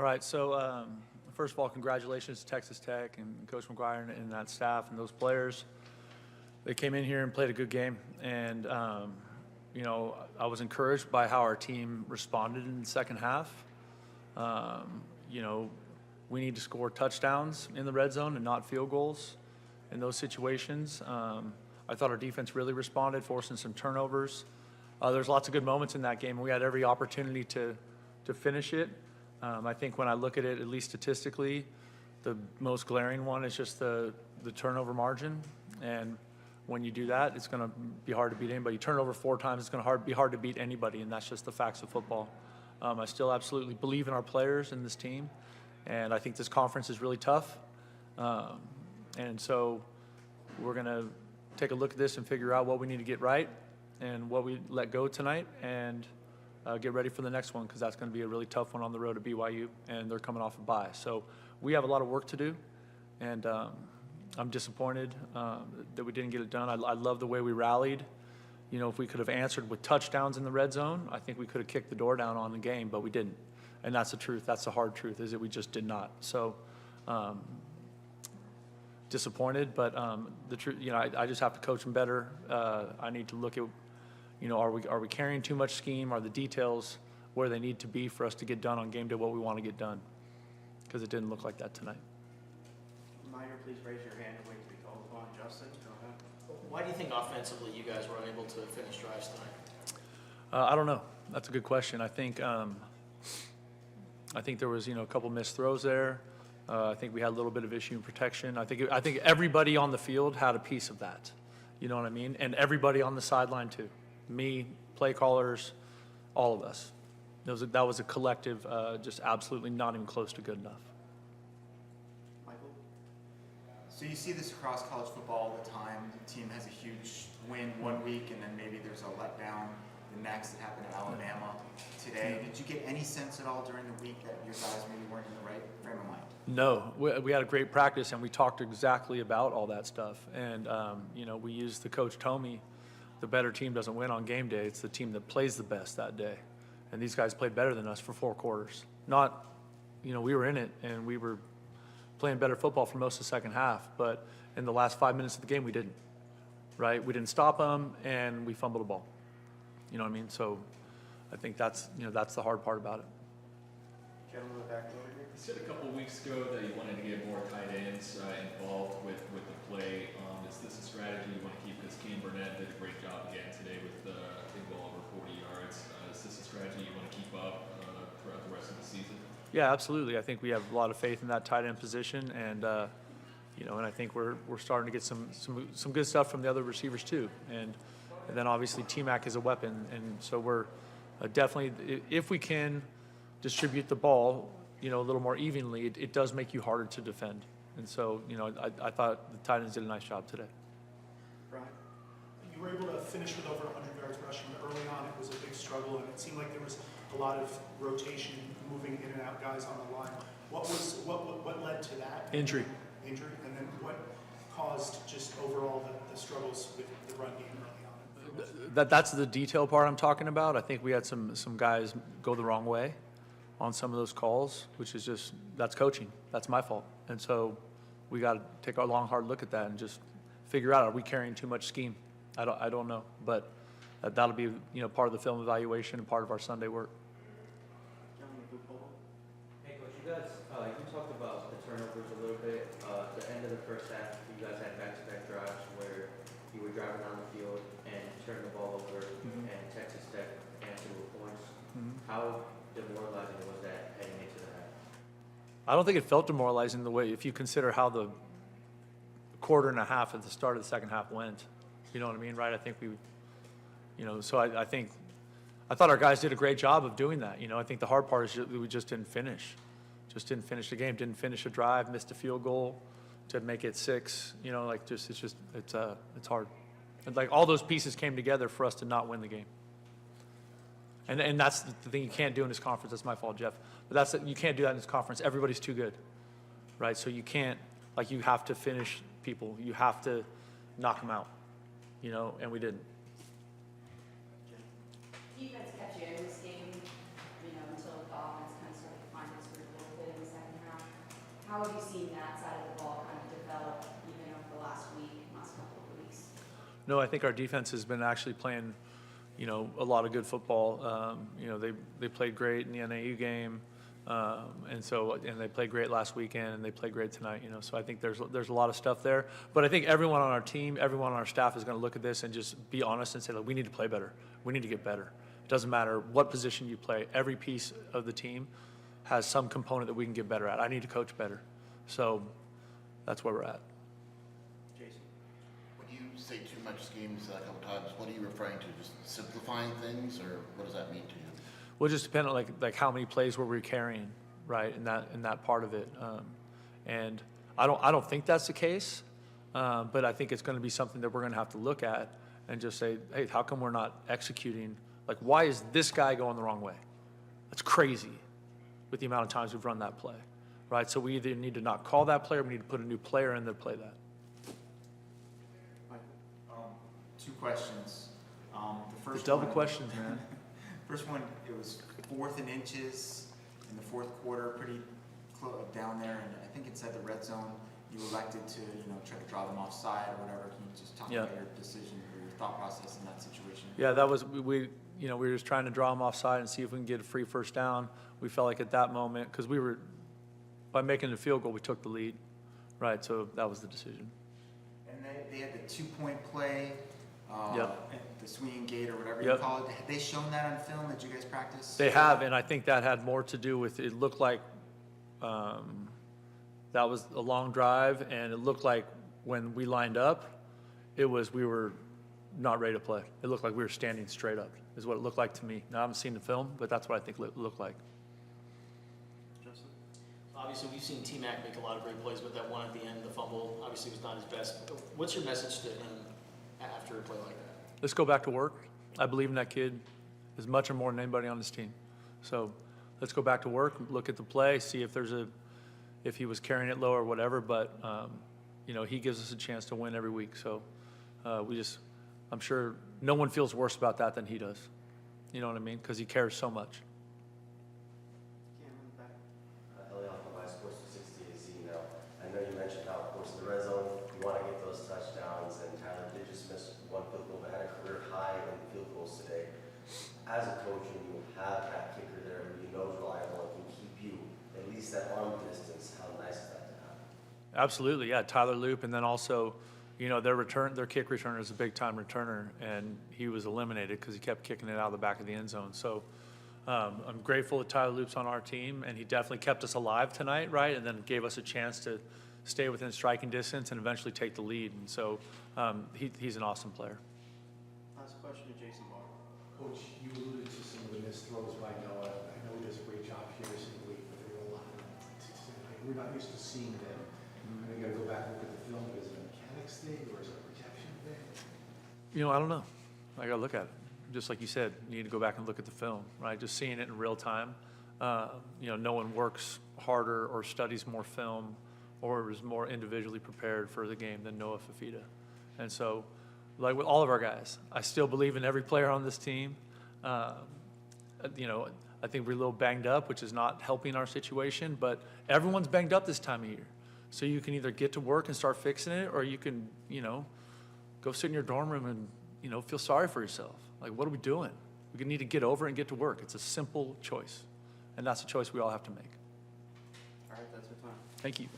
All right, so first of all, congratulations to Texas Tech and Coach McGuire and that staff and those players. They came in here and played a good game, and you know, I was encouraged by how our team responded in the second half. You know, we need to score touchdowns in the red zone and not field goals in those situations. I thought our defense really responded, forcing some turnovers. There's lots of good moments in that game. We had every opportunity to finish it. I think when I look at it, at least statistically, the most glaring one is just the turnover margin. And when you do that, it's going to be hard to beat anybody. You turn it over 4 times, it's going to be hard to beat anybody, and that's just the facts of football. I still absolutely believe in our players and this team, and I think this conference is really tough. And so we're going to take a look at this and figure out what we need to get right and what we let go tonight, and get ready for the next one, because that's going to be a really tough one on the road to BYU, and they're coming off a bye. So we have a lot of work to do, and I'm disappointed that we didn't get it done. I love the way we rallied. You know, if we could have answered with touchdowns in the red zone, I think we could have kicked the door down on the game, but we didn't. And that's the truth. That's the hard truth, is that we just did not. So disappointed, but the truth, you know, I just have to coach them better. I need to look at, you know, are we carrying too much scheme? Are the details where they need to be for us to get done on game day what we want to get done? Because it didn't look like that tonight. Reminder, please raise your hand and wait to be called upon. Justin, go ahead. Why do you think offensively you guys were unable to finish drives tonight? I don't know. That's a good question. I think there was, you know, a couple missed throws there. I think we had a little bit of issue in protection. I think everybody on the field had a piece of that. You know what I mean? And everybody on the sideline too. Me, play callers, all of us. That was a collective, just absolutely not even close to good enough. Michael? So you see this across college football all the time. The team has a huge win one week, and then maybe there's a letdown the next. It happened at Alabama today. Did you get any sense at all during the week that your guys maybe weren't in the right frame of mind? No, we had a great practice, and we talked exactly about all that stuff. And, you know, we used the coach told me the better team doesn't win on game day. It's the team that plays the best that day. And these guys played better than us for 4 quarters. Not, you know, we were in it, and we were playing better football for most of the second half. But in the last 5 minutes of the game, we didn't, right? We didn't stop them, and we fumbled the ball. You know what I mean? So I think that's, you know, that's the hard part about it. Gentlemen, back over here. You said a couple of weeks ago that you wanted to get more tight ends involved with the play. Is this a strategy you want to keep? Because Brennan did a great job again today with, I think, well over 40 yards. Is this a strategy you want to keep up throughout the rest of the season? Yeah, absolutely. I think we have a lot of faith in that tight end position, and you know, and I think we're starting to get some good stuff from the other receivers too. And then obviously T-Mac is a weapon, and so we're definitely, if we can distribute the ball, you know, a little more evenly, it does make you harder to defend. And so, you know, I thought the tight ends did a nice job today. Brian? You were able to finish with over 100 yards rushing. Early on, it was a big struggle, and it seemed like there was a lot of rotation, moving in and out guys on the line. What led to that? Injury, and then what caused just overall the struggles with the run game early on? that's the detail part I'm talking about. I think we had some guys go the wrong way on some of those calls, which is just, that's coaching. That's my fault. And so we got to take a long, hard look at that and just figure out, are we carrying too much scheme? I don't know, but that'll be, you know, part of the film evaluation and part of our Sunday work. Hey, Coach, you guys, you talked about the turnovers a little bit. At the end of the first half, you guys had back-to-back drives where you were driving down the field and turned the ball over, and Texas Tech answered with points. How demoralizing was that heading into that? I don't think it felt demoralizing the way, if you consider how the quarter and a half at the start of the second half went. You know what I mean, right? I think we, you know, so I thought our guys did a great job of doing that. You know, I think the hard part is we just didn't finish. Just didn't finish the game, didn't finish a drive, missed a field goal to make it 6. You know, like it's hard. And like all those pieces came together for us to not win the game. And that's the thing you can't do in this conference. That's my fault, Jeff. But you can't do that in this conference. Everybody's too good, right? So you can't, like, you have to finish people. You have to knock them out, you know, and we didn't. Defense kept you in this game, you know, until the offense kind of started to find its groove a little How have you seen that side of the ball kind of develop even over the last week, last couple of weeks? No, I think our defense has been actually playing, a lot of good football. They played great in the NAU game, and they played great last weekend, and they played great tonight. So I think there's a lot of stuff there. But I think everyone on our team, everyone on our staff is going to look at this and just be honest and say, look, we need to play better. We need to get better. It doesn't matter what position you play. Every piece of the team has some component that we can get better at. I need to coach better. So that's where we're at. Jason? When you say too much schemes a couple times, what are you referring to? Just simplifying things, or what does that mean to you? Well, it just depends on like how many plays were we carrying, right? In that part of it, and I don't think that's the case, but I think it's going to be something that we're going to have to look at and just say, hey, how come we're not executing? Like, why is this guy going the wrong way? That's crazy, with the amount of times we've run that play, right? So we either need to not call that player, or we need to put a new player in there to play that. Two questions. The first Double one, questions, man. First one, it was 4th and inches in the 4th quarter, pretty down there, and I think it said the red zone. You elected to, try to draw them offside or whatever. Can you just talk about your decision or your thought process in that situation? Yeah, that was we were just trying to draw them offside and see if we can get a free first down. We felt like at that moment, because by making the field goal, we took the lead, right? So that was the decision. And they had the 2-point play, Yep. the swinging gate or whatever you call it. Had they shown that on film? Did you guys practice? They have, and I think that had more to do with, it looked like that was a long drive, and it looked like when we lined up, we were not ready to play. It looked like we were standing straight up, is what it looked like to me. Now, I haven't seen the film, but that's what I think it looked like. Justin? Obviously, we've seen T-Mac make a lot of great plays, but that one at the end, the fumble, obviously was not his best. What's your message to him after a play like that? Let's go back to work. I believe in that kid as much or more than anybody on this team. So let's go back to work, look at the play, see if he was carrying it low or whatever, but he gives us a chance to win every week. So I'm sure no one feels worse about that than he does. You know what I mean? Because he cares so much. Elion from my Sports 360 AC. Now, I know you mentioned how, of course, in the red zone, you want to get those touchdowns, and Tyler did just miss one field goal, but had a career high in field goals today. As a coach, when you have that kicker there who you know is reliable and can keep you at least at arm distance, how nice is that to have? Absolutely, yeah. Tyler Loop, and then also, their kick returner is a big-time returner, and he was eliminated because he kept kicking it out of the back of the end zone. So I'm grateful that Tyler Loop's on our team, and he definitely kept us alive tonight, right? And then gave us a chance to stay within striking distance and eventually take the lead. And so he's an awesome player. Last question to Jason Barr. Coach, you alluded to some of the missed throws by Noah. I know he does a great job here this week, but there were a lot of them. We're not used to seeing them. We got to go back and look at the film. Is it a mechanics thing or is it a protection thing? I don't know. I got to look at it. Just like you said, you need to go back and look at the film, right? Just seeing it in real time. No one works harder or studies more film or is more individually prepared for the game than Noah Fafita. And so, like with all of our guys, I still believe in every player on this team. I think we're a little banged up, which is not helping our situation, but everyone's banged up this time of year. So you can either get to work and start fixing it, or you can, go sit in your dorm room and, feel sorry for yourself. Like, what are we doing? We need to get over it and get to work. It's a simple choice, and that's a choice we all have to make. All right, that's our time. Thank you.